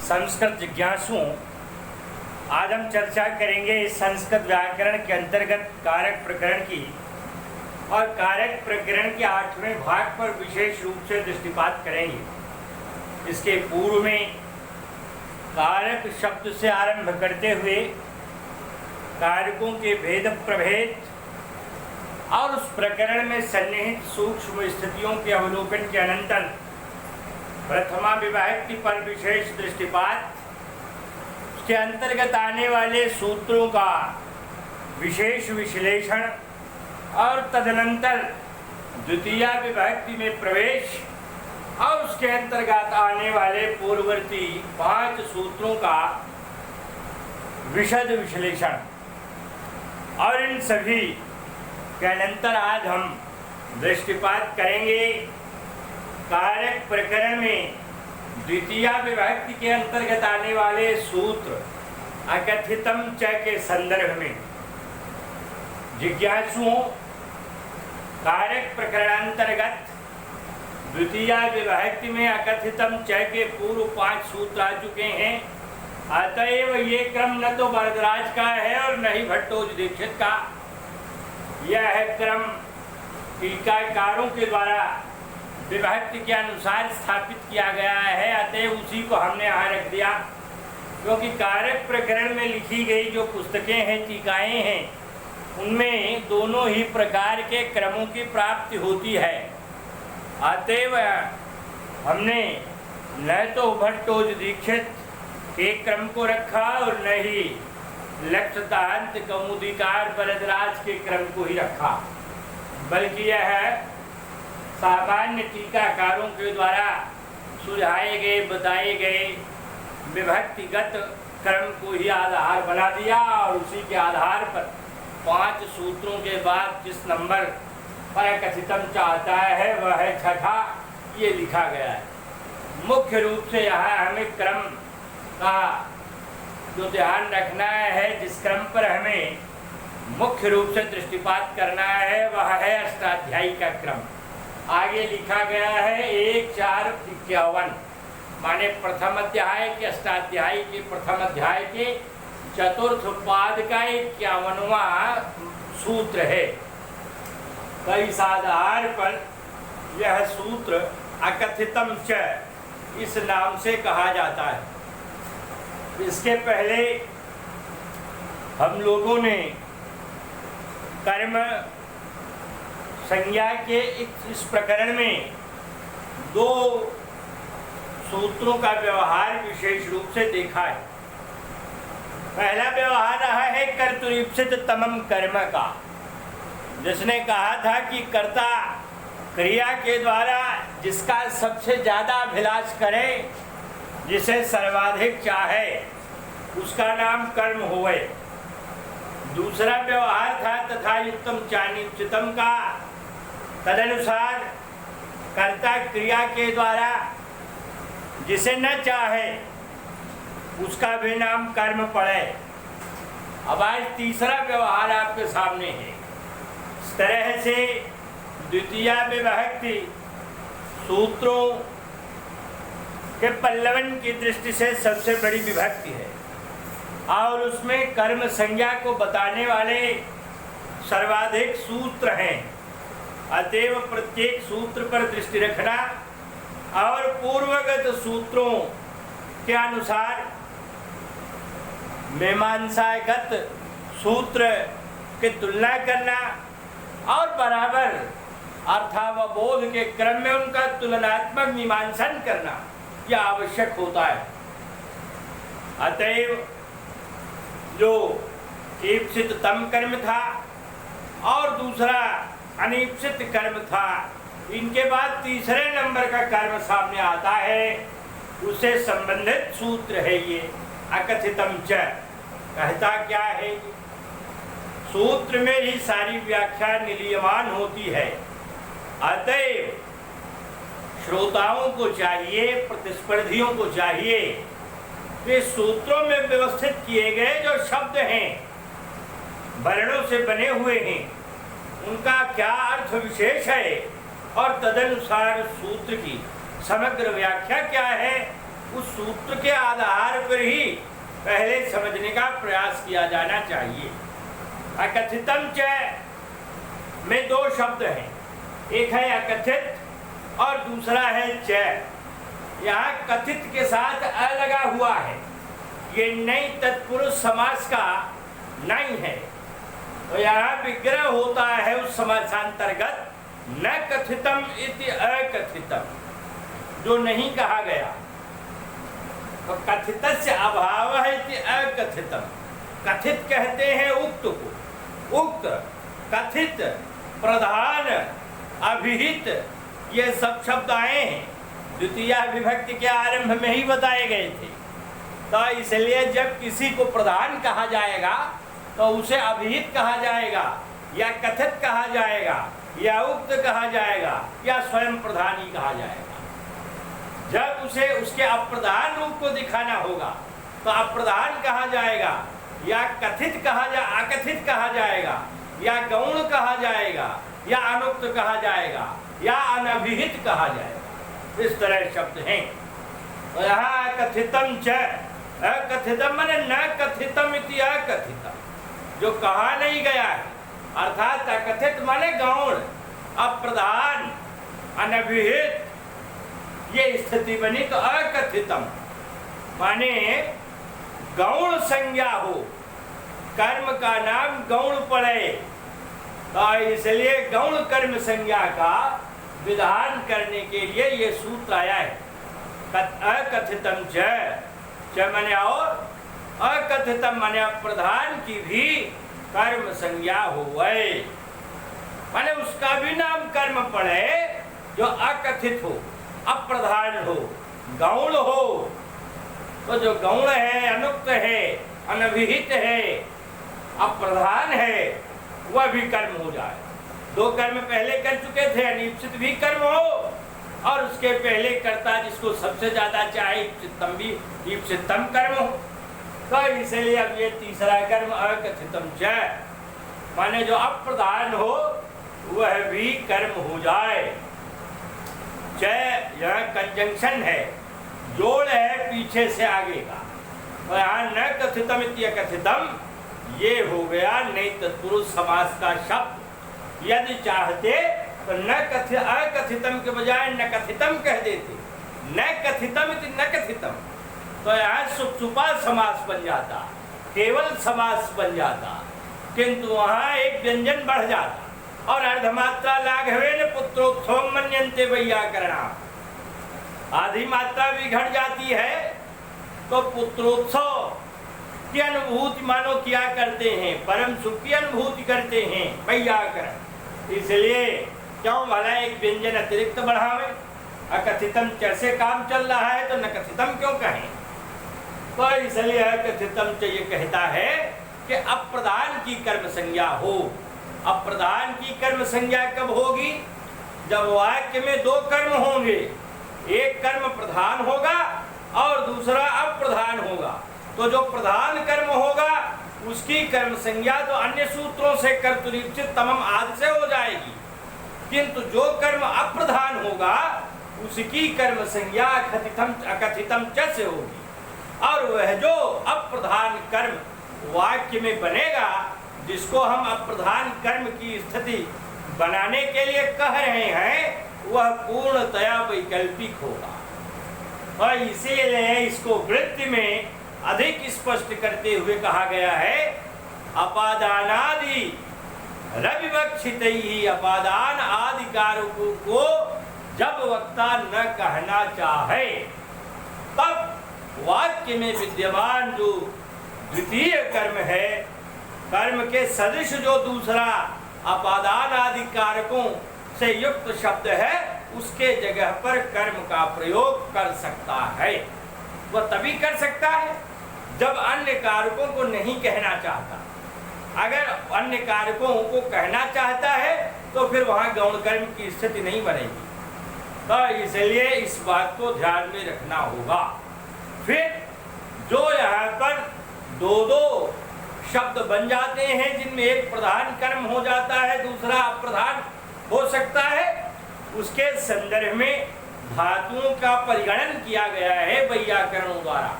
संस्कृत जिज्ञासुओं, आज हम चर्चा करेंगे इस संस्कृत व्याकरण के अंतर्गत कारक प्रकरण की और कारक प्रकरण के 8वें भाग पर विशेष रूप से दृष्टिपात करेंगे। इसके पूर्व में कारक शब्द से आरंभ करते हुए कारकों के भेद प्रभेद और उस प्रकरण में सन्निहित सूक्ष्म स्थितियों के अवलोकन के अनंतर प्रथमा विभक्ति पर विशेष दृष्टिपात, उसके अंतर्गत आने वाले सूत्रों का विशेष विश्लेषण और तदनंतर द्वितीया विभक्ति में प्रवेश और उसके अंतर्गत आने वाले पूर्ववर्ती 5 सूत्रों का विशद विश्लेषण और इन सभी के अनंतर आज हम दृष्टिपात करेंगे कारक प्रकरण में द्वितीया विभक्ति के अंतर्गत आने वाले सूत्र अकथितम च के संदर्भ में। जिज्ञासुओं, कारक प्रकरणांतर्गत द्वितीया विभक्ति में अकथितम च के पूर्व 5 सूत्र आ चुके हैं। अतएव ये क्रम न तो वरदराज का है और न ही भट्टोजी दीक्षित का। यह क्रम टीकाकारों के द्वारा विभक्ति के अनुसार स्थापित किया गया है। अतएव उसी को हमने यहाँ रख दिया, क्योंकि कारक प्रकरण में लिखी गई जो पुस्तकें हैं, टीकाएँ हैं, उनमें दोनों ही प्रकार के क्रमों की प्राप्ति होती है। अतएव हमने न तो भट्टोजी दीक्षित के क्रम को रखा और न ही लक्षतांत कौमुदीकार वरदराज के क्रम को ही रखा, बल्कि यह सामान्य टीकाकारों के द्वारा सुझाए गए बताए गए विभक्तिगत क्रम को ही आधार बना दिया और उसी के आधार पर 5 सूत्रों के बाद जिस नंबर पर कथितम चाहता है वह है 6ठा, ये लिखा गया है। मुख्य रूप से यहाँ हमें क्रम का जो ध्यान रखना है, जिस क्रम पर हमें मुख्य रूप से दृष्टिपात करना है, वह है अष्टाध्यायी का क्रम। आगे लिखा गया है 1, 4, 51, माने प्रथम अध्याय के अष्टाध्यायी के प्रथम अध्याय के चतुर्थ पाद का 51वां सूत्र है। तो इस आधार पर यह सूत्र अकथितम च इस नाम से कहा जाता है। इसके पहले हम लोगों ने कर्म संज्ञा के इस प्रकरण में 2 सूत्रों का व्यवहार विशेष रूप से देखा है। पहला व्यवहार रहा है कर्तुरीप्सित तमम कर्म का, जिसने कहा था कि कर्ता क्रिया के द्वारा जिसका सबसे ज़्यादा अभिलाष करे, जिसे सर्वाधिक चाहे, उसका नाम कर्म होवे। दूसरा व्यवहार था तथा युक्तम चानिश्चितम का, तदनुसार कर्ता क्रिया के द्वारा जिसे न चाहे उसका भी नाम कर्म पड़े। अब आज तीसरा व्यवहार आपके सामने है। इस तरह से द्वितीया विभक्ति सूत्रों के पल्लवन की दृष्टि से सबसे बड़ी विभक्ति है और उसमें कर्म संज्ञा को बताने वाले सर्वाधिक सूत्र हैं। अतएव प्रत्येक सूत्र पर दृष्टि रखना और पूर्वगत सूत्रों के अनुसार मीमांसागत सूत्र की तुलना करना और बराबर अर्थावबोध के क्रम में उनका तुलनात्मक मीमांसन करना यह आवश्यक होता है। अतएव जो ईप्सित तम कर्म था और दूसरा अनीप्सित कर्म था, इनके बाद तीसरे नंबर का कर्म सामने आता है, उससे संबंधित सूत्र है ये अकथितम च। कहता क्या है? सूत्र में ही सारी व्याख्या निलीयमान होती है। अतएव श्रोताओं को चाहिए, प्रतिस्पर्धियों को चाहिए, वे सूत्रों में व्यवस्थित किए गए जो शब्द हैं, वर्णों से बने हुए हैं, उनका क्या अर्थ विशेष है और तदनुसार सूत्र की समग्र व्याख्या क्या है, उस सूत्र के आधार पर ही पहले समझने का प्रयास किया जाना चाहिए। अकथितम च में दो शब्द हैं, एक है अकथित और दूसरा है च। यहाँ कथित के साथ अ लगा हुआ है, ये नई तत्पुरुष समास का नहीं है। तो यहाँ विग्रह होता है उस समासांतर्गत न कथितम इति अकथितम, जो नहीं कहा गया। तो कथितस्य अभावः इति अकथितम, कथित कहते हैं उक्त को। उक्त, कथित, प्रधान, अभिहित, ये सब शब्द आए हैं, द्वितीय विभक्ति के आरंभ में ही बताए गए थे। तो इसलिए जब किसी को प्रधान कहा जाएगा तो उसे अभिहित कहा जाएगा, या कथित कहा जाएगा, या उक्त कहा जाएगा, या स्वयं प्रधान ही कहा जाएगा। जब उसे उसके अप्रधान रूप को दिखाना होगा तो अप्रधान कहा जाएगा, या कथित कहा अकथित कहा जाएगा, या गौण कहा जाएगा, या अनुक्त कहा जाएगा, या अनभिहित कहा जाएगा। इस तरह शब्द हैं। तो यहाँ अकथितम च, अकथितम माने न कथितम इति अकथितम, जो कहा नहीं गया है, अर्थात अकथित माने गौण, अप्रधान, अनभिहित, ये स्थिति बनी। तो अकथितम माने गौण संज्ञा हो, कर्म का नाम गौण पड़े, तो इसलिए गौण कर्म संज्ञा का विधान करने के लिए ये सूत्र आया है। अकथितम च माने और अकथितम माने अप्रधान की भी कर्म संज्ञा हो, माने उसका भी नाम कर्म पड़े जो अकथित हो, अप्रधान हो, गौण हो। तो जो गौण है, अनुक्त है, अनभिहित है, अप्रधान है, वह भी कर्म हो जाए। दो कर्म पहले कर चुके थे, अनिश्चित भी कर्म हो, और उसके पहले कर्ता जिसको सबसे ज्यादा चाहे ईप्सितम भी ईप्सितम कर्म हो। तो इसलिए अब ये तीसरा कर्म अकथितम च माने जो अप्रधान हो वह भी कर्म हो जाए। च यह कंजंक्शन है, जोड़ है पीछे से आगे का। तो यहाँ न कथितम इति अकथितम ये हो गया नई तत्पुरुष समास का शब्द। यदि चाहते तो न अकथितम के बजाय न कथितम कह देते, न कथितम इति न कथितम, तो यहाँ सुप्सुपा समास बन जाता, केवल समास बन जाता, किंतु वहाँ एक व्यंजन बढ़ जाता और अर्धमात्रा लाघवेन पुत्रोत्सव मन्यन्ते वैयाकरणा, आधी मात्रा भी घट जाती है तो पुत्रोत्सव की अनुभूति मानो क्या करते हैं, परम सुख की अनुभूति करते हैं वैयाकरण। इसलिए क्यों भला एक व्यंजन अतिरिक्त बढ़ावे, अकथितम कैसे काम चल रहा है तो न कथितम क्यों कहें। तो इसलिए अकथितम ये कहता है कि अप्रधान की कर्म संज्ञा हो। अप्रधान की कर्म संज्ञा कब होगी? जब वाक्य में दो कर्म होंगे, एक कर्म प्रधान होगा और दूसरा अप्रधान होगा। तो जो प्रधान कर्म होगा उसकी कर्म संज्ञा तो अन्य सूत्रों से कर्तृप्सित तमम आदि से हो जाएगी, किंतु जो कर्म अप्रधान होगा उसकी कर्म संज्ञा अकथितम च से होगी। और वह जो अप्रधान कर्म वाक्य में बनेगा, जिसको हम अप्रधान कर्म की स्थिति बनाने के लिए कह रहे हैं, वह पूर्णतया वैकल्पिक होगा। और इसीलिए इसको वृत्ति में अधिक स्पष्ट करते हुए कहा गया है, अपादानादि रविवक्षित ही, अपादान आदि कारकों को जब वक्ता न कहना चाहे तब वाक्य में विद्यमान जो द्वितीय कर्म है, कर्म के सदृश जो दूसरा अपादान आदि कारकों से युक्त शब्द है, उसके जगह पर कर्म का प्रयोग कर सकता है। वह तभी कर सकता है जब अन्य कारकों को नहीं कहना चाहता। अगर अन्य कारकों को कहना चाहता है तो फिर वहां गौण कर्म की स्थिति नहीं बनेगी। तो इसलिए इस बात को ध्यान में रखना होगा। फिर जो यहाँ पर दो दो शब्द बन जाते हैं, जिनमें एक प्रधान कर्म हो जाता है, दूसरा अप्रधान हो सकता है, उसके संदर्भ में धातुओं का परिगणन किया गया है वैयाकरणों द्वारा,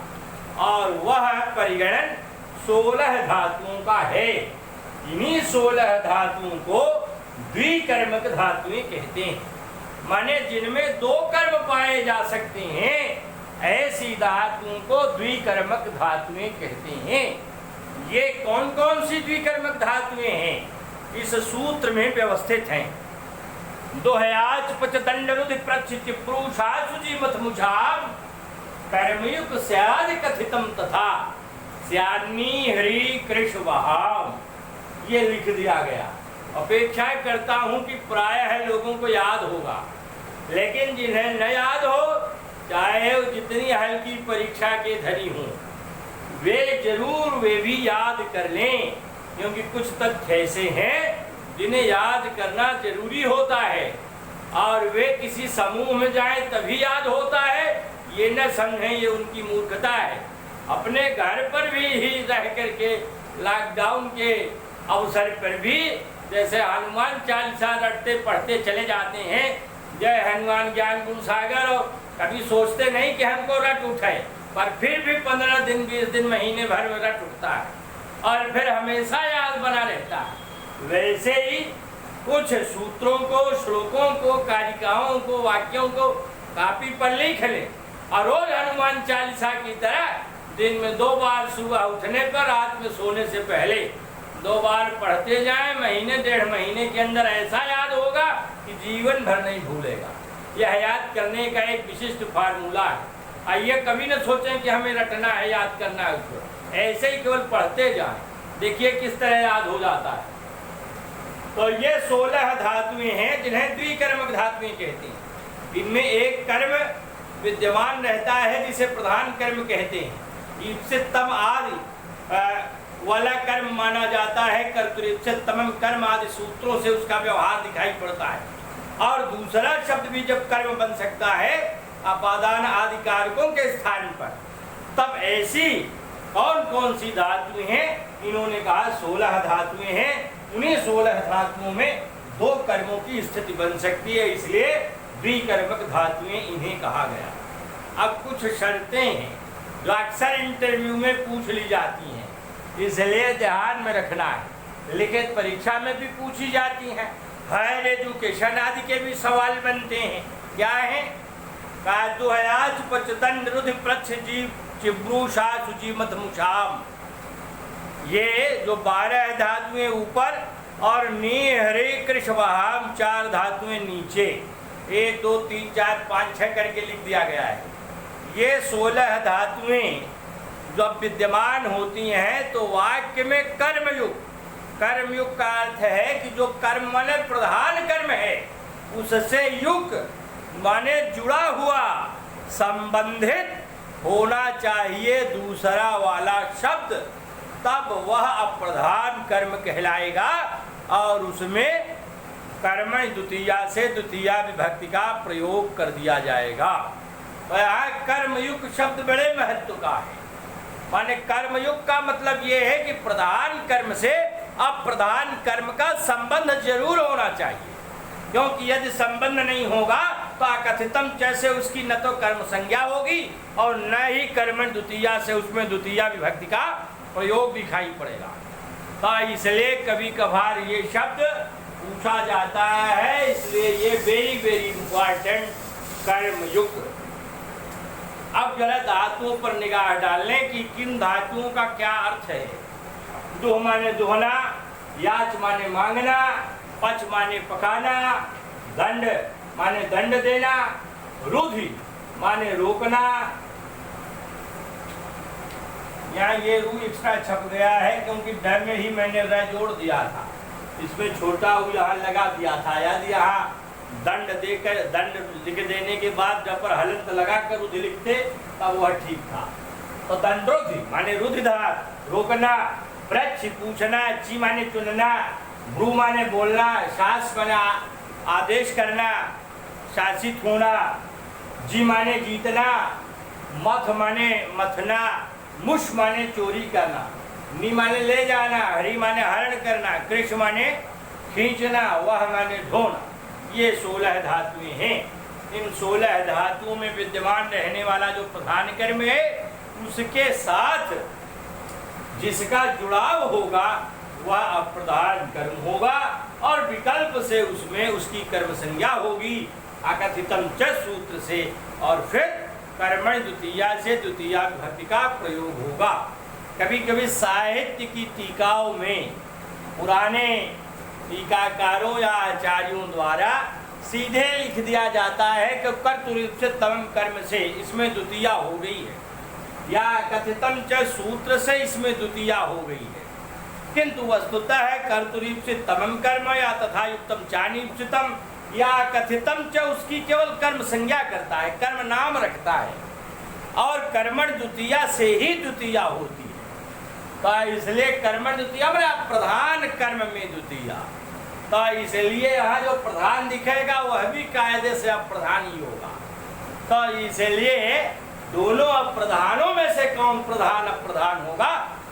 और वह परिगणन 16 धातुओं का है। इन्हीं 16 धातुओं को द्विकर्मक धातुएं कहते हैं, माने जिनमें 2 कर्म पाए जा सकते हैं, ऐसी धातुओं को द्विकर्मक धातुएं कहते हैं। ये कौन कौन सी द्विकर्मक धातुएं हैं, इस सूत्र में व्यवस्थित हैं। दोहयाच पच दंड रुधि प्रच्छ चिप्रूषा सुजी मथ मुझाम कर्मयुक्त स्याद कथितम तथा स्यान्नी हरि कृष वहाम। ये लिख दिया गया। अपेक्षा करता हूं कि प्रायः लोगों को याद होगा, लेकिन जिन्हें न याद हो, चाहे वो जितनी हल्की परीक्षा के धनी हों, वे भी याद कर लें, क्योंकि कुछ तथ्य ऐसे हैं जिन्हें याद करना जरूरी होता है, और वे किसी समूह में जाएं तभी याद होता है, ये न समझें ये उनकी मूर्खता है। अपने घर पर भी ही रह करके लॉकडाउन के अवसर पर भी जैसे हनुमान चालीसा रटते पढ़ते चले जाते हैं, जय हनुमान ज्ञान गुण सागर, और कभी सोचते नहीं कि हमको रट उठे, पर फिर भी 15 दिन 20 दिन महीने भर में रट उठता है और फिर हमेशा याद बना रहता है। वैसे ही कुछ सूत्रों को, श्लोकों को, कारिकाओं को, वाक्यों को कापी पर लिख लें और रोज हनुमान चालीसा की तरह दिन में 2 बार सुबह उठने पर, रात में सोने से पहले 2 बार पढ़ते जाएं। महीने 1.5 महीने के अंदर ऐसा याद होगा कि जीवन भर नहीं भूलेगा। यह याद करने का एक विशिष्ट फार्मूला है। आइए कभी न सोचें कि हमें रटना है, याद करना है उसको, ऐसे ही केवल पढ़ते जाएं, देखिए किस तरह याद हो जाता है। तो ये 16 धातुएं हैं जिन्हें द्विकर्मक धातुएं कहते हैं। इनमें एक कर्म विद्यमान रहता है जिसे प्रधान कर्म कहते हैं। ईप्सितम आदि वाला कर्म माना जाता है, कर्तृप्सितम कर्म आदि सूत्रों से उसका व्यवहार दिखाई पड़ता है। और दूसरा शब्द भी जब कर्म बन सकता है अपादान आदि कारकों के स्थान पर, तब ऐसी कौन कौन सी धातुएं हैं? इन्होंने कहा 16 धातुएं हैं। उन्हीं 16 धातुओं में 2 कर्मों की स्थिति बन सकती है, इसलिए द्विकर्मक धातुएं इन्हें कहा गया। अब कुछ शर्तें हैं जो अक्सर इंटरव्यू में पूछ ली जाती हैं, इसलिए ध्यान में रखना है। लिखित परीक्षा में भी पूछी जाती हैं, हायर एजुकेशन आदि के भी सवाल बनते हैं। क्या है? कादुहयाच पचदंड रुधि प्रच्छ जीव चिब्रूषा सुजीमत मुछाम। ये जो 12 धातुएं ऊपर और नी हरे कृष्णवाहाम 4 धातुएं नीचे, 1 2 3 4 5 6 करके लिख दिया गया है। ये 16 धातुएं जब विद्यमान होती हैं तो वाक्य में कर्मयुक्त, कर्मयुक्त का अर्थ है कि जो कर्म माने प्रधान कर्म है उससे युक्त माने जुड़ा हुआ, संबंधित होना चाहिए दूसरा वाला शब्द, तब वह अप्रधान कर्म कहलाएगा और उसमें कर्म द्वितीया से द्वितीया विभक्ति का प्रयोग कर दिया जाएगा। तो यहाँ कर्मयुक्त शब्द बड़े महत्व का है। माने कर्मयुक्त का मतलब ये है कि प्रधान कर्म से अप्रधान कर्म का संबंध जरूर होना चाहिए, क्योंकि यदि संबंध नहीं होगा तो अकथितम जैसे उसकी न तो कर्म संज्ञा होगी और न ही कर्म द्वितीया से उसमें द्वितीया विभक्ति का प्रयोग दिखाई पड़ेगा। तो इसलिए कभी कभार ये शब्द पूछा जाता है, इसलिए ये वेरी इंपॉर्टेंट कर्मयुक्त। अब जरा धातुओं पर निगाह डालने की किन धातुओं का क्या अर्थ है। दुह माने दुहना, याच माने मांगना, पच माने पकाना, दंड माने दंड देना, रुधि माने रोकना। यहाँ ये रू एक्स्ट्रा छप गया है क्योंकि डर में ही मैंने र जोड़ दिया था, इसमें छोटा ऊ यहाँ लगा दिया था। यदि यहाँ दंड देकर दंड लिख देने के बाद जब पर हलंत लगा कर रुधि लिखते तब वह ठीक था। तो दंडोधि माने रुधिधार रोकना, प्रच्छ पूछना, ची माने चुनना, भ्रू माने बोलना, शास माने आदेश करना, शासित होना, जी माने जीतना, मथ माने मथना, मुश माने चोरी करना, नी माने ले जाना, हरि माने हरण करना, कृष माने खींचना, वह माने ढोना। ये 16 धातुएं हैं। इन 16 धातुओं में विद्यमान रहने वाला जो प्रधान कर्म है उसके साथ जिसका जुड़ाव होगा वह अप्रधान कर्म होगा और विकल्प से उसमें उसकी कर्म संज्ञा होगी अकथितम च सूत्र से, और फिर कर्मण द्वितीया से द्वितीया विभक्ति का प्रयोग होगा। कभी कभी साहित्य की टीकाओं में पुराने टीकाकारों या आचार्यों द्वारा सीधे लिख दिया जाता है कि कर्तृ से तम कर्म से इसमें द्वितीया हो गई है, या कथितम च सूत्र से इसमें द्वितीया हो गई है, किंतु वस्तुतः है कर्तृ से तमम कर्म या तथा युक्तम चानिप्सितम या कथितम च उसकी केवल कर्म संज्ञा करता है, कर्म नाम रखता है, और कर्मण द्वितीया से ही द्वितीया होती है। तो इसलिए कर्मण द्वितीया मतलब प्रधान कर्म में द्वितीया, तो इसलिए यहाँ जो प्रधान दिखेगा वह भी कायदे से अप्रधान ही होगा। तो इसलिए दोनों अप्रधानों में से कौन प्रधान अप्रधान होगा,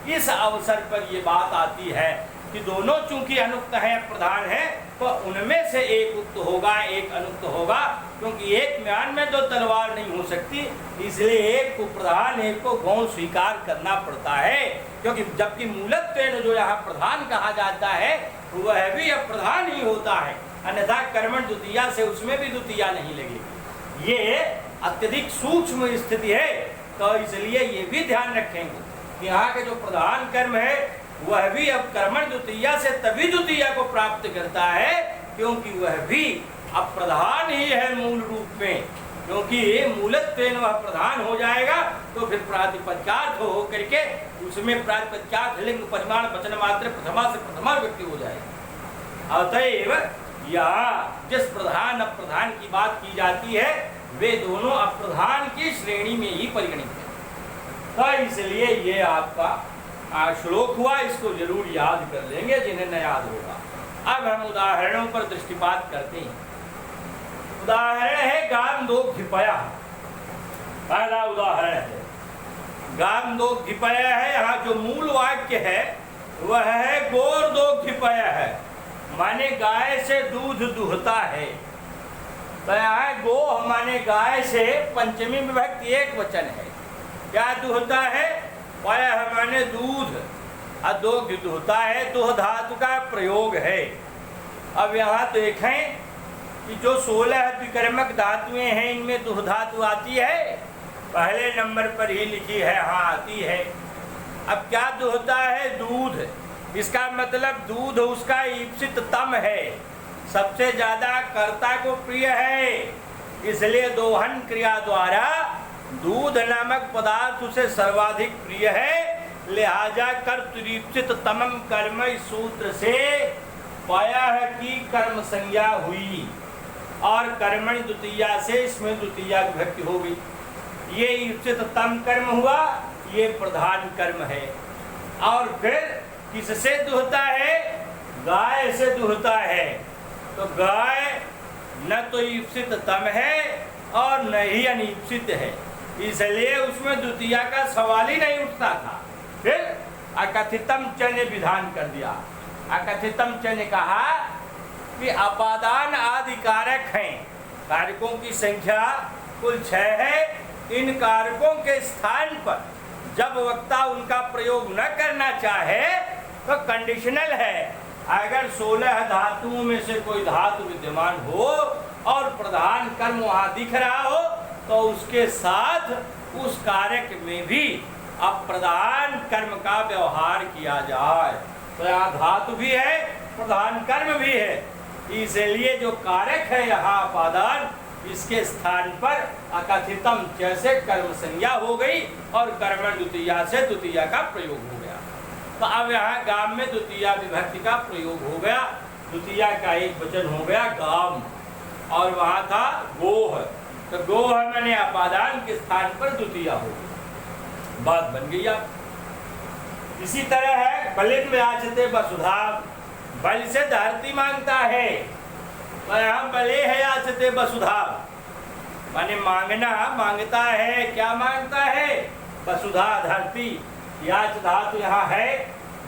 इस अवसर पर ये बात आती है कि दोनों चूंकि अनुक्त है प्रधान है, तो उनमें से एक उक्त होगा एक अनुक्त होगा, क्योंकि एक म्यान में दो तलवार नहीं हो सकती, इसलिए एक को प्रधान एक को गौण स्वीकार करना पड़ता है। क्योंकि जबकि मूलत्वेन जो यहाँ प्रधान कहा जाता है वह भी अप्रधान ही होता है, अन्यथा कर्मण द्वितीया से उसमें भी द्वितीया नहीं लगेगी। ये अत्यधिक सूक्ष्म स्थिति है, तो इसलिए ये भी ध्यान रखेंगे कि यहाँ के जो प्रधान कर्म है वह भी अब कर्मण द्वितीया से तभी द्वितीया को प्राप्त करता है क्योंकि वह भी अप्रधान ही है मूल रूप में, क्योंकि मूलत्वेन वह प्रधान हो जाएगा तो फिर प्रातिपद्यार्थ हो करके उसमें प्रातिपद्यार्थ लिंग परिमाण वचन मात्र प्रथमा से प्रथमा व्यक्ति हो जाएगा। अतएव यहाँ जिस प्रधान अप्रधान की बात की जाती है वे दोनों अप्रधान की श्रेणी में ही परिगणित है। तो इसलिए ये आपका श्लोक हुआ, इसको जरूर याद कर लेंगे जिन्हें न याद होगा। अब हम उदाहरणों पर दृष्टिपात करते हैं। उदाहरण है गांधोग्धिपया, पहला उदाहरण है गांधोग्धिपया है। यहाँ जो मूल वाक्य है वह है गोर्धोग्धिपया है, माने गाय से दूध दुहता है। तो यहाँ गो माने गाय से पंचमी विभक्ति एक वचन है, क्या दुहता है, पया माने दूध, अदोग्ध दुहता है, दुह धातु का प्रयोग है। अब यहाँ देखें कि जो 16 विकर्मक धातुएं हैं इनमें दुह धातु आती है, पहले नंबर पर ही लिखी है, हाँ आती है। अब क्या दुहता है, दूध, इसका मतलब दूध उसका ईप्सित तम है, सबसे ज्यादा कर्ता को प्रिय है, इसलिए दोहन क्रिया द्वारा दूध नामक पदार्थ उसे सर्वाधिक प्रिय है, लिहाजा कर्तृप्सित तमम कर्म इस सूत्र से पाया है कि कर्म संज्ञा हुई और कर्मणि द्वितीया से इसमें द्वितीया विभक्ति हो गई। ये ईप्सित तम कर्म हुआ, ये प्रधान कर्म है। और फिर किससे दुहता है, गाय से दुहता है। तो गाय न तो ईप्सित तम है और न ही अनीप्सित है, इसलिए उसमें द्वितीया का सवाल ही नहीं उठता था। फिर अकथितम च ने विधान कर दिया। अकथितम च ने कहा कि अपादान आदि कारक हैं, कारकों की संख्या कुल 6 है। इन कारकों के स्थान पर जब वक्ता उनका प्रयोग न करना चाहे तो कंडीशनल है, अगर 16 धातुओं में से कोई धातु विद्यमान हो और प्रधान कर्म वहाँ दिख रहा हो तो उसके साथ उस कारक में भी अप्रधान कर्म का व्यवहार किया जाए। तो यहाँ धातु भी है, प्रधान कर्म भी है, इसलिए जो कारक है यहाँ अपादान, इसके स्थान पर अकथितम जैसे कर्म संज्ञा हो गई और कर्मण द्वितीया से द्वितीया का प्रयोग हो गया। तो अब यहाँ गाम में द्वितीया विभक्ति का प्रयोग हो गया, द्वितीया का एक वचन हो गया गाम, और वहाँ था गोह, तो गोह मैंने अपादान के स्थान पर द्वितीया हो गई, बात बन गई। अब इसी तरह है बलिन में आचते वसुधा, बल से धरती मांगता है, तो यहाँ बले है आचते वसुधा, माने मांगना, मांगता है, क्या मांगता है, वसुधा धरती, याच धातु यहाँ है,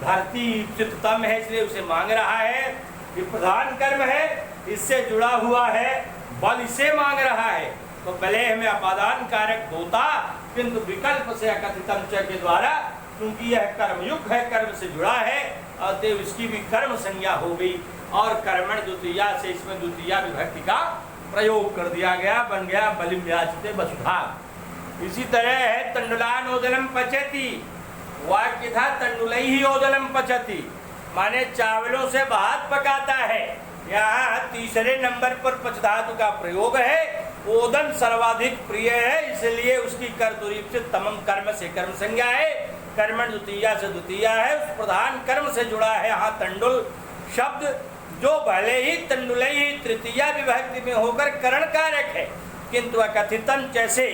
धरती चित्तम है इसलिए उसे मांग रहा है, ये प्रधान कर्म है, इससे जुड़ा हुआ है बल इसे मांग रहा है तो भले हमें अपादान कारक होता, किंतु विकल्प से अकथितम च के द्वारा, क्योंकि यह कर्मयुक्त है, कर्म से जुड़ा है, अतएव इसकी भी कर्म संज्ञा हो गई और कर्मण द्वितीया से इसमें द्वितीया विभक्ति का प्रयोग कर दिया गया, बन गया बलिम याचते वसुधा। इसी तरह है तंडुलान ओदनम पचती, वाक्य था तंडुलई ही ओदनम पचती, माने चावलों से भात पकाता है। यहाँ तीसरे नंबर पर पच धातु का प्रयोग है। ओदन सर्वाधिक प्रिय है, इसलिए उसकी कर्तुरीप से तमम कर्म से कर्म संज्ञा है, कर्मण द्वितीया से द्वितीया है, उस प्रधान कर्म से जुड़ा है। यहाँ तंडुल शब्द जो भले ही तंडुलई ही तृतीया विभक्ति में होकर करण कारक है, किंतु अकथितम जैसे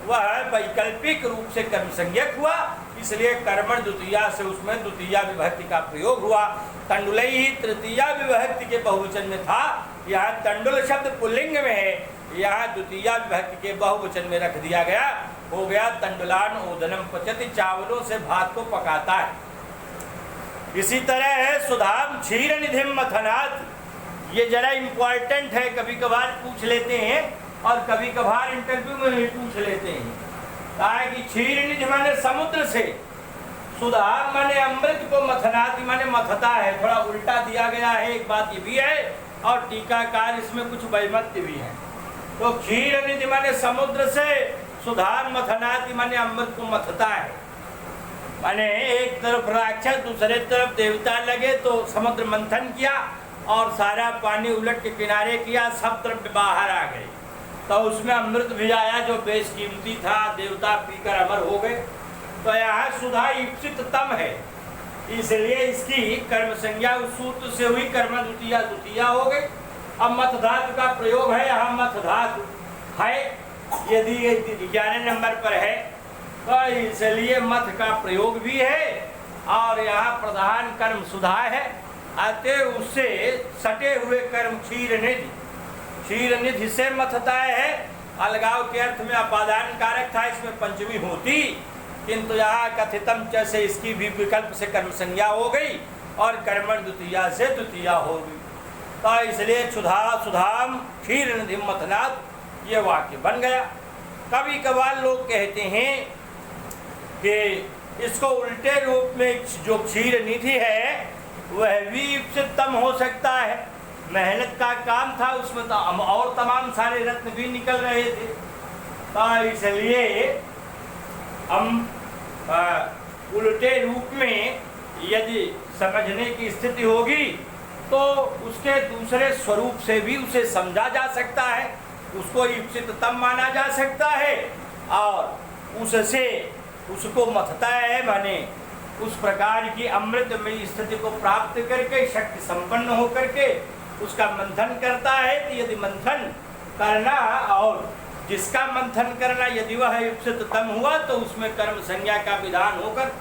वह वैकल्पिक रूप से कर्म संज्ञक हुआ, इसलिए कर्मण द्वितीया से उसमें द्वितीया विभक्ति का प्रयोग हुआ। तंडुलई ही तृतीया विभक्ति के बहुवचन में था, यहाँ तंडुल शब्द पुल्लिंग में है, यहाँ द्वितीया विभक्ति के बहुवचन में रख दिया गया, हो गया तंडुलान ओदनम पचति, चावलों से भात को पकाता है। इसी तरह है सुधाम क्षीर निधिम मथनात्, ये जरा इम्पोर्टेंट है, कभी कभार पूछ लेते हैं और कभी कभार इंटरव्यू में भी पूछ लेते हैं। कहा है कि क्षीर निधि माने समुद्र से, सुधाम माने अमृत को, मथनाति माने मथता है, थोड़ा उल्टा दिया गया है, एक बात ये भी है और टीकाकार इसमें कुछ वैमत्य भी है। तो क्षीर निधि माने समुद्र से, सुधाम मथनाति माने अमृत को मथता है, माने एक तरफ राक्षस दूसरे तरफ देवता लगे तो समुद्र मंथन किया और सारा पानी उलट के किनारे किया, सब तरफ बाहर आ गए, तो उसमें अमृत भी आया जो बेशकीमती था, देवता पीकर अमर हो गए। तो यहाँ सुधा ईप्सित तम है, इसलिए इसकी कर्म संज्ञा उस सूत्र से हुई, कर्म द्वितीया द्वितीया हो गई। अब मथ धातु का प्रयोग है, यहाँ मथ धातु है, यदि 11 नंबर पर है तो इसलिए मथ का प्रयोग भी है और यहाँ प्रधान कर्म सुधा है, अतः उससे सटे हुए कर्म क्षीर निधि, क्षीर निधि से मथता है। अलगाव के अर्थ में अपादान कारक था, इसमें पंचमी होती, किंतु यहाँ कथितम च से इसकी भी विकल्प से कर्म संज्ञा हो गई और कर्मण द्वितीया से द्वितीया हो गई, तो इसलिए सुधाम क्षीर निधि मथनात् ये वाक्य बन गया। कभी कभार लोग कहते हैं कि इसको उल्टे रूप में जो क्षीर निधि है वह भी ईप्सितम हो सकता है, मेहनत का काम था, उसमें तो और तमाम सारे रत्न भी निकल रहे थे, तो इसलिए हम उल्टे रूप में यदि समझने की स्थिति होगी तो उसके दूसरे स्वरूप से भी उसे समझा जा सकता है, उसको ईप्सितम माना जा सकता है और उससे उसको मथता है, माने उस प्रकार की अमृतमयी स्थिति को प्राप्त करके शक्ति संपन्न होकर के उसका मंथन करता है। तो यदि मंथन करना और जिसका मंथन करना यदि वह ईप्सितम हुआ तो उसमें कर्म संज्ञा का विधान होकर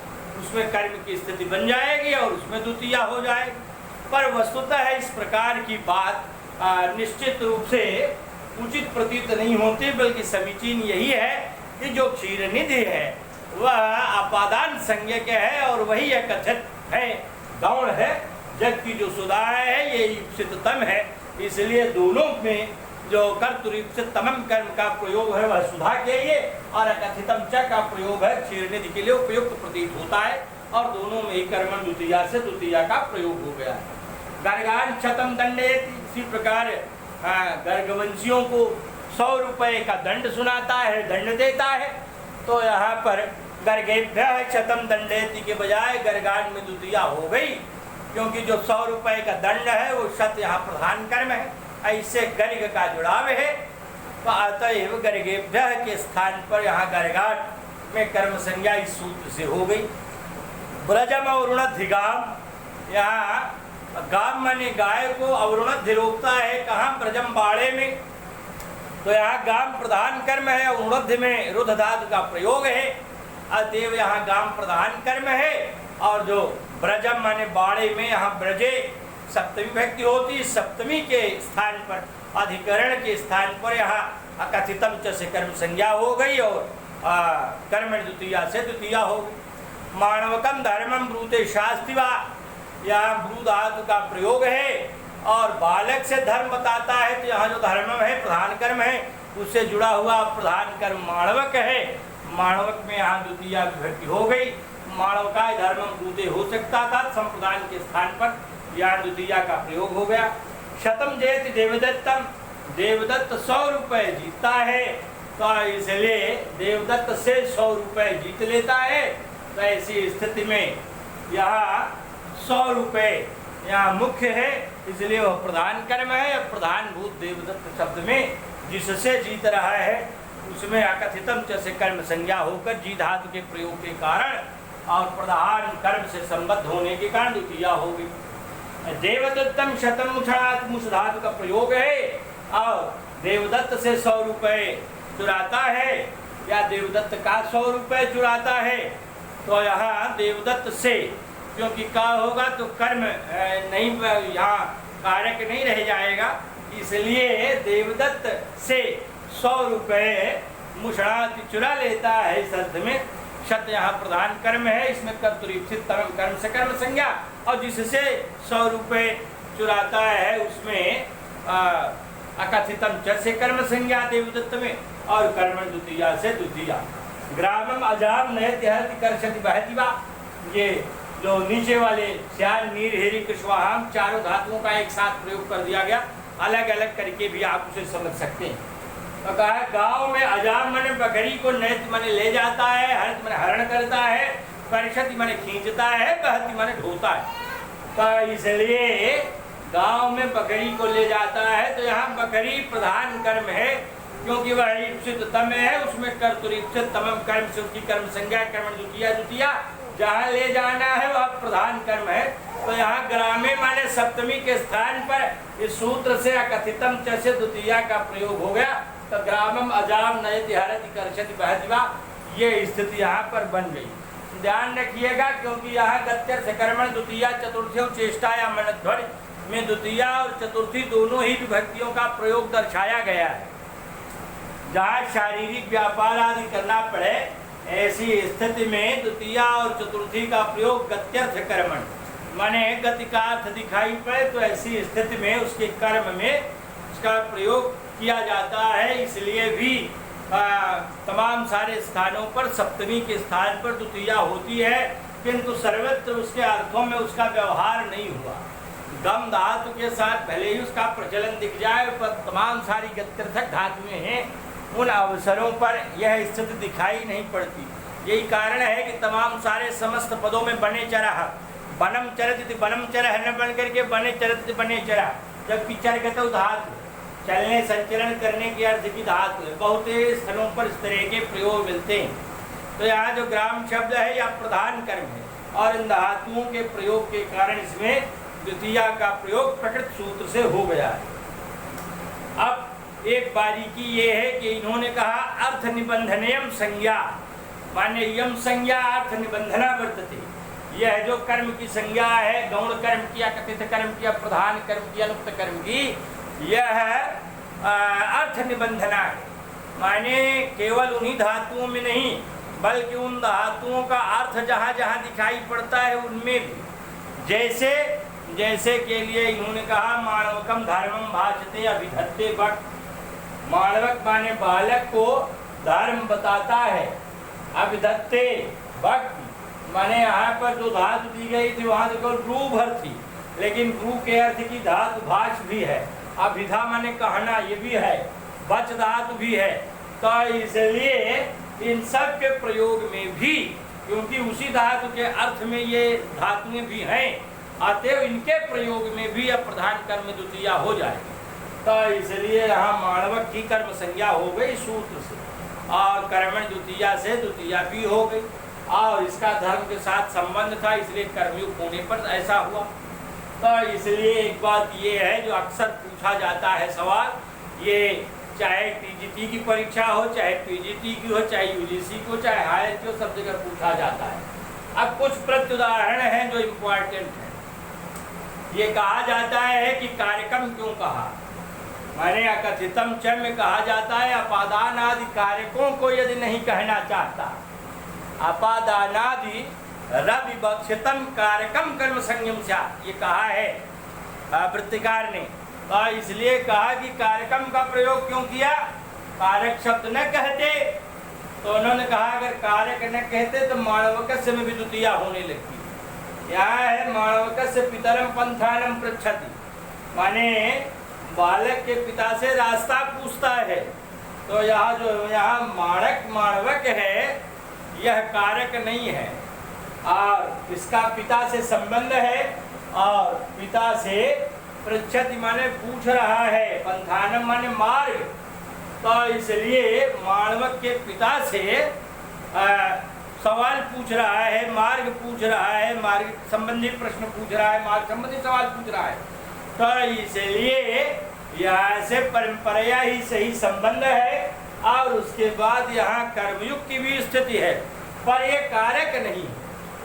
उसमें कर्म की स्थिति बन जाएगी और उसमें द्वितीया हो जाएगी। पर वस्तुतः इस प्रकार की बात निश्चित रूप से उचित प्रतीत नहीं होती, बल्कि समीचीन यही है कि जो क्षीर निधि है वह अपादान संज्ञक है और वही कथित है, गौण है, जबकि जो सुधा है ये ईप्सितम है, इसलिए दोनों में जो कर्तुरीप्सितम कर्म का प्रयोग है वह सुधा के लिए और अकथितम च का प्रयोग है क्षीर निधि के लिए उपयुक्त प्रतीत होता है और दोनों में ही कर्मण द्वितीया से द्वितीया का प्रयोग हो गया है। गर्गान क्षतम दंडे, इसी प्रकार गर्गवंशियों को 100 रुपए का दंड सुनाता है, दंड देता है, तो यहाँ पर गर्गेभ्य क्षतम दंडेति के बजाय गर्गान में द्वितीया हो गई, क्योंकि जो 100 रुपए का दंड है वो शत यहाँ प्रधान कर्म है, ऐसे गर्ग का जुड़ाव है, तो अतएव गर्गेभ्य के स्थान पर यहाँ गर्गाट में कर्म संज्ञा इस सूत्र से हो गई। ब्रजम अवरुणधिगाम, यहाँ गाम माने गाय को, अवरुणधि रोकता है कहाँ, ब्रजम बाड़े में, तो यहाँ गाम प्रधान कर्म है, अवरुणधि में रुद्ध धातु का प्रयोग है, अतएव यहाँ गाम प्रधान कर्म है और जो ब्रजम माने बाड़े में यहाँ ब्रजे सप्तमी व्यक्ति होती, सप्तमी के स्थान पर अधिकरण के स्थान पर यहाँ अकथितम च से कर्म संज्ञा हो गई और कर्म द्वितीया से द्वितीया हो गई। मानवकम धर्मम ब्रूते शास्त्रिवा, यहाँ ब्रू धातु का प्रयोग है और बालक से धर्म बताता है, तो यहाँ जो धर्म है प्रधान कर्म है उससे जुड़ा हुआ प्रधान कर्म माणवक है। माणवक में यहाँ द्वितीया विभक्ति हो गई। माणवकाय धर्मम दूते हो सकता था, संप्रदान के स्थान पर यहाँ द्वितीया का प्रयोग हो गया। शतम जयति देवदत्तम, देवदत्त 100 रुपए जीतता है, तो इसलिए देवदत्त से 100 रुपए जीत लेता है। तो ऐसी स्थिति में यहाँ 100 रुपए यहाँ मुख्य है, इसलिए वह प्रधान कर्म है। प्रधानभूत देवदत्त शब्द में जिससे जीत रहा है उसमें अकथितम च से कर्म संज्ञा होकर जी धातु के प्रयोग के कारण और प्रधान कर्म से संबद्ध होने के कारण द्वितीया हो गई। देवदत्तम शतम मुषणात् मुष धातु का प्रयोग है और देवदत्त से 100 रुपए चुराता है या देवदत्त का 100 रुपए चुराता है, तो यहाँ देवदत्त से, क्योंकि का होगा तो कर्म नहीं, यहाँ कारक नहीं रह जाएगा, इसलिए देवदत्त से 100 रुपए मुषणात् चुरा लेता है। इस अर्थ में शत यहाँ प्रधान कर्म है, इसमें कर्तुरीप्सित तरम कर्म से कर्म संज्ञा, और जिससे 100 रुपए चुराता है उसमें अकथितम च से कर्म संज्ञा देवदत्त में, और कर्म द्वितीया से द्वितीया। ग्रामम अजाम नयति हरति कर्षति बहति वा, ये जो नीचे वाले श्यान नीर हेरी कृष्वाहाम चारों धातुओं का एक साथ प्रयोग कर दिया गया, अलग अलग करके भी आप उसे समझ सकते हैं। तो कहा है गाँव में अजाम माने बकरी को नैत माने ले जाता है, हरत माने हरण करता है, कर्षति माने खींचता है, बहति माने ढोता है। तो इसलिए गांव में बकरी को ले जाता है, तो यहाँ बकरी प्रधान कर्म है, क्योंकि वह ईप्सित तम है, उसमें कर्तुरीप्सित तमम कर्म से उसकी कर्म संज्ञा कर्म द्वितीया द्वितीया, जहाँ ले जाना है वह प्रधान कर्म है। तो यहाँ ग्रामे माने सप्तमी के स्थान पर इस सूत्र से अकथितम च से द्वितीया का प्रयोग हो गया। तो ग्रामम अजाम नयति हरति कर्षति बहति वा, ये स्थिति यहाँ पर बन गई। ध्यान रखिएगा, क्योंकि यहाँ गत्यर्थ कर्मण द्वितीया चतुर्थी चेष्टा या मनध्वनि में द्वितीया और चतुर्थी दोनों ही विभक्तियों का प्रयोग दर्शाया गया है। जहाँ शारीरिक व्यापार आदि करना पड़े, ऐसी स्थिति में द्वितीया और चतुर्थी का प्रयोग गत्यर्थ कर्मण माने गति का अर्थ दिखाई पड़े, तो ऐसी स्थिति में उसके कर्म में उसका प्रयोग किया जाता है। इसलिए भी तमाम सारे स्थानों पर सप्तमी के स्थान पर द्वितीया होती है, किंतु सर्वत्र उसके अर्थों में उसका व्यवहार नहीं हुआ। गम धातु के साथ भले ही उसका प्रचलन दिख जाए, पर तमाम सारी गत्यर्थक धातुएं हैं, उन अवसरों पर यह स्थिति दिखाई नहीं पड़ती। यही कारण है कि तमाम सारे समस्त पदों में बने चरह, बनम चरति बनम चरह न बन करके बने चरति बने चरह, जबकि चरगतौ धातु चलने संचरण करने के अर्थ की धातु है। बहुत स्थलों पर इस तरह के प्रयोग मिलते हैं। तो यहाँ जो ग्राम शब्द है यह प्रधान कर्म है, और इन धातुओं के प्रयोग के कारण इसमें द्वितीया का प्रयोग प्रकृत सूत्र से हो गया है। अब एक बारीकी ये है कि इन्होंने कहा अर्थ निबंधनयम संज्ञा, माने यम संज्ञा अर्थ निबंधना वर्तते। यह जो कर्म की संज्ञा है, गौण कर्म की, कथित कर्म की, प्रधान कर्म की, अनुक्त कर्म की, यह अर्थ निबंधना है। माने केवल उन्हीं धातुओं में नहीं, बल्कि उन धातुओं का अर्थ जहाँ जहाँ दिखाई पड़ता है उनमें भी। जैसे जैसे के लिए इन्होंने कहा मानवकम धर्मम भाषते अभिधत्ते भक्त, मानवक माने बालक को धर्म बताता है, अभिधत्ते भक्त माने यहाँ पर जो धातु दी गई थी वहाँ देखो रू भर थी, लेकिन रू के अर्थ की धातु भाष भी है, अभिधा माने कहना ये भी है, वच धातु भी है। तो इसलिए इन सब के प्रयोग में भी, क्योंकि उसी धातु के अर्थ में ये धातुएं भी हैं, अतएव इनके प्रयोग में भी अब प्रधान कर्म द्वितीया हो जाएगी। तो इसलिए यहाँ माणवक की कर्म संज्ञा हो गई सूत्र से, और कर्मण द्वितीया से द्वितीया भी हो गई, और इसका धर्म के साथ संबंध था, इसलिए कर्मयुक्त होने पर ऐसा हुआ। तो इसलिए एक बात ये है जो अक्सर पूछा जाता है सवाल, ये चाहे टीजीटी की परीक्षा हो, चाहे पीजीटी की हो, चाहे यूजीसी की हो, चाहे हायर की हो, सब जगह पूछा जाता है। अब कुछ प्रत्युदाहरण हैं जो इम्पोर्टेंट है। ये कहा जाता है कि कार्यक्रम क्यों कहा, माने अकथितम च में कहा जाता है अपादानादि कारकों को यदि नहीं कहना चाहता, अपादानादि रविवक्षितम कारकम कर्म संयम से, ये कहा है वृत्तिकार ने। तो इसलिए कहा कि कारकम का प्रयोग क्यों किया, कारक शब्द न कहते। तो उन्होंने कहा अगर कारक न कहते तो माणवकस्य में भी द्वितीया होने लगती। यहाँ है माणवकस्य पितरम पंथानम पृच्छति, माने बालक के पिता से रास्ता पूछता है। तो यहाँ जो यहाँ माणक माणवक है यह कारक नहीं है, और इसका पिता से संबंध है, और पिता से पृच्छति माने पूछ रहा है, पंथानम माने मार्ग। तो इसलिए माणवक के पिता से सवाल पूछ रहा है, मार्ग पूछ रहा है, मार्ग संबंधी प्रश्न पूछ रहा है, मार्ग संबंधी सवाल पूछ रहा है। तो इसलिए यहाँ से परंपरा ही सही संबंध है, और उसके बाद यहाँ कर्मयुग की भी स्थिति है, पर ये कारक नहीं।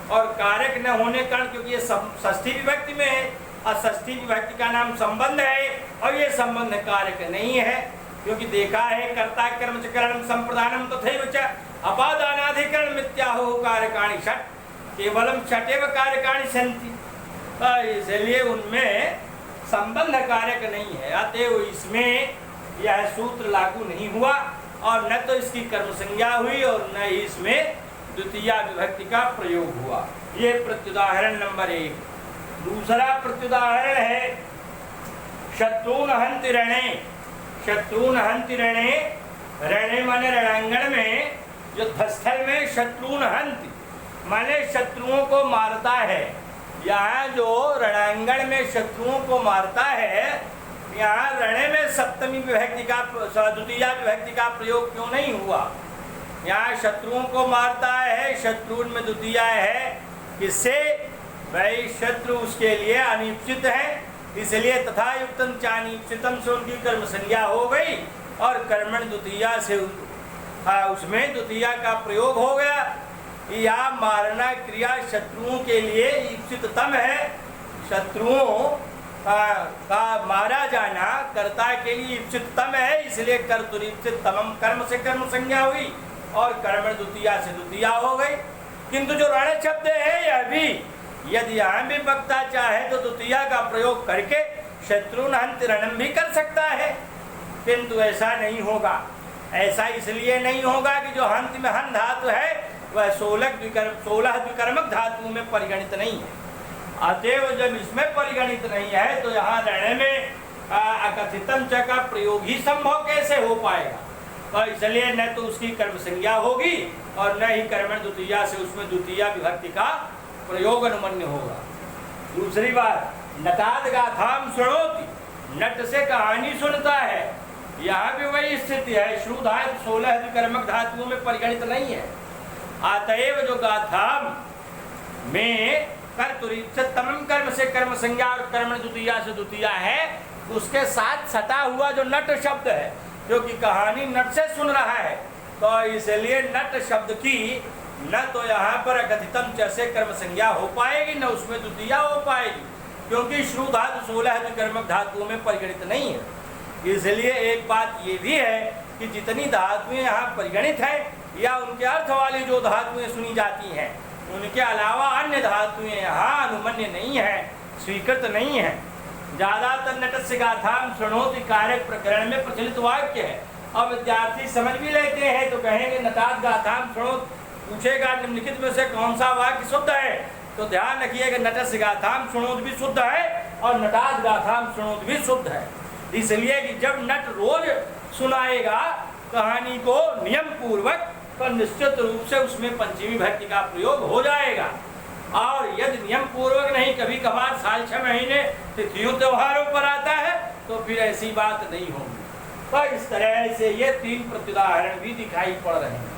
और कारक न होने कारण, क्योंकि ये षष्ठी विभक्ति में है, और षष्ठी विभक्ति का नाम संबंध है, और ये संबंध कारक नहीं है। क्योंकि देखा है कर्ता कर्म च करणम संप्रदानम तथैव च अपादानाधिकरण मिथ्याहो कारकाणि षट्, केवलम षटेव कारकाणि सन्ति। तो इसलिए उनमें संबंध कारक नहीं है, अतएव इसमें यह सूत्र लागू नहीं हुआ, और न तो इसकी कर्म संज्ञा हुई और न ही इसमें द्वितीया विभक्ति का प्रयोग हुआ। ये प्रत्युदाहरण नंबर 1। दूसरा प्रत्युदाहरण है शत्रुन हन्ति रणे। शत्रुन हन्ति रणे, रणे माने रणांगण में, युद्धस्थल में शत्रुन हन्ति माने शत्रुओं को मारता है। यहाँ जो रणांगण में शत्रुओं को मारता है, यहाँ रणे में सप्तमी विभक्ति का द्वितीया विभक्ति का प्रयोग क्यों नहीं हुआ। यहाँ शत्रुओं को मारता है, शत्रुन में द्वितीया है, किससे, भाई शत्रु उसके लिए अनिश्चित है, इसलिए तथा युक्तम चानिश्चितम से उनकी कर्म संज्ञा हो गई, और कर्मण द्वितीया से उसमें द्वितीया का प्रयोग हो गया। या मारना क्रिया शत्रुओं के लिए ईप्सिततम है, शत्रुओं का मारा जाना कर्ता के लिए ईप्सिततम है, इसलिए कर्तुरीप्सिततमम कर्म से कर्म संज्ञा हुई, और कर्मण द्वितीया से द्वितीया हो गई। किंतु जो रण शब्द है यह भी, यदि यहाँ भी वक्ता चाहे तो द्वितीया का प्रयोग करके शत्रुन हन्ति रणम भी कर सकता है, किंतु ऐसा नहीं होगा। ऐसा इसलिए नहीं होगा कि जो हन्ति में हन धातु है वह 16 द्विकर्मक धातुओं में परिगणित नहीं है। अतएव जब इसमें परिगणित नहीं है तो यहाँ रण में अकथितम च का प्रयोग ही संभव कैसे हो पाएगा। तो इसलिए न तो उसकी कर्म संज्ञा होगी और न ही कर्मण द्वितीया से उसमें द्वितीया विभक्ति का प्रयोग अनुमन्य होगा। दूसरी बात, नटाद गाथाम सुनोति, नट से कहानी सुनता है, यहाँ भी वही स्थिति है। श्रु धातु 16 द्विकर्मक धातुओं में परिगणित नहीं है। अतएव जो गाथाम में कर्तुरीप्सिततमम कर्म से कर्म संज्ञा और कर्मण द्वितीया से द्वितीया है, उसके साथ सटा हुआ जो नट शब्द है, जो कि कहानी नट से सुन रहा है, तो इसलिए नट शब्द की न तो यहाँ पर अकथितम च से कर्म संज्ञा हो पाएगी, न उसमें द्वितीया हो पाएगी, क्योंकि श्रु धातु 16 द्विकर्मक धातुओं में परिगणित नहीं है। इसलिए एक बात ये भी है कि जितनी धातुएं यहाँ परिगणित हैं या उनके अर्थ वाली जो धातुएं सुनी जाती हैं, उनके अलावा अन्य धातुएं यहाँ अनुमन्य नहीं है, स्वीकृत नहीं है। ज्यादातर नटस्य गाथाम शृणोति कारक प्रकरण में प्रचलित वाक्य है। अब विद्यार्थी समझ भी लेते हैं तो कहेंगे नटाद गाथाम शृणोत, पूछेगा निम्नलिखित में से कौन सा वाक्य शुद्ध है, तो ध्यान रखिएगा नटस्य गाथाम शृणोत भी शुद्ध है और नटाद गाथाम शृणोत भी शुद्ध है। इसलिए कि जब नट रोज सुनाएगा कहानी को नियम पूर्वक, तो निश्चित रूप से उसमें पंचमी विभक्ति का प्रयोग हो जाएगा। और यदि नियम पूर्वक नहीं, कभी कभार साल 6 महीने तिथियों त्योहारों पर आता है, तो फिर ऐसी बात नहीं होगी। तो इस तरह से ये 3 प्रत्युदाहरण भी दिखाई पड़ रहे हैं।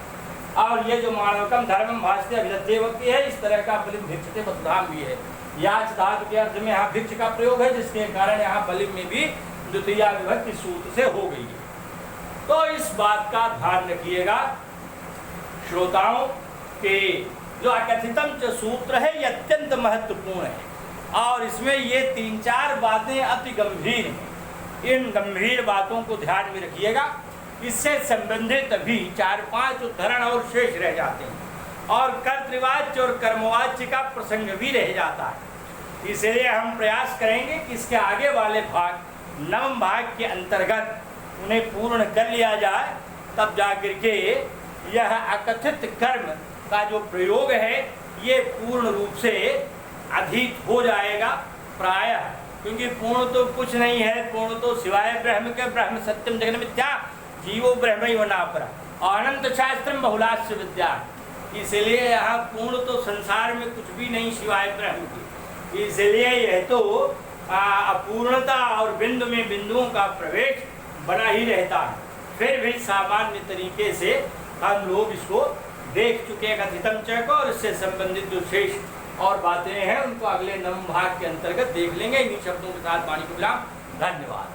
और ये जो मानवकम धर्मम भाषते अभिधत्ते है, इस तरह का बलिम भिक्षते बदधाम भी है। याच धातु के अर्थ में यहाँ भिक्ष का प्रयोग है, जिसके कारण यहाँ बलिम में भी द्वितीया विभक्ति सूत्र से हो गई है। तो इस बात का ध्यान रखिएगा श्रोताओं के जो अकथितम च सूत्र है ये अत्यंत महत्वपूर्ण है, और इसमें ये 3-4 बातें अति गंभीर हैं। इन गंभीर बातों को ध्यान में रखिएगा। इससे संबंधित अभी 4-5 उदाहरण और शेष रह जाते हैं, और कर्तृवाच्य और कर्मवाच्य का प्रसंग भी रह जाता है। इसलिए हम प्रयास करेंगे कि इसके आगे वाले भाग नवम भाग के अंतर्गत उन्हें पूर्ण कर लिया जाए, तब जाकर के यह अकथित कर्म का जो प्रयोग है ये पूर्ण रूप से अधीत हो जाएगा प्रायः, क्योंकि पूर्ण तो कुछ नहीं है, पूर्ण तो सिवाय ब्रह्म के, ब्रह्म सत्यम जगन मिथ्या जीवो ब्रह्म नापरा अनंत शास्त्रम बहुलास्य विद्या। इसलिए यहाँ पूर्ण तो संसार में कुछ भी नहीं सिवाय ब्रह्म की, इसलिए यह तो अपूर्णता और बिंदु में बिंदुओं का प्रवेश बना ही रहता है। फिर भी सामान्य तरीके से हम लोग इसको देख चुके हैं कथितम च को, और इससे संबंधित जो शेष और बातें हैं उनको अगले नवम भाग के अंतर्गत देख लेंगे। इन्हीं शब्दों के साथ वाणी को विराम। धन्यवाद।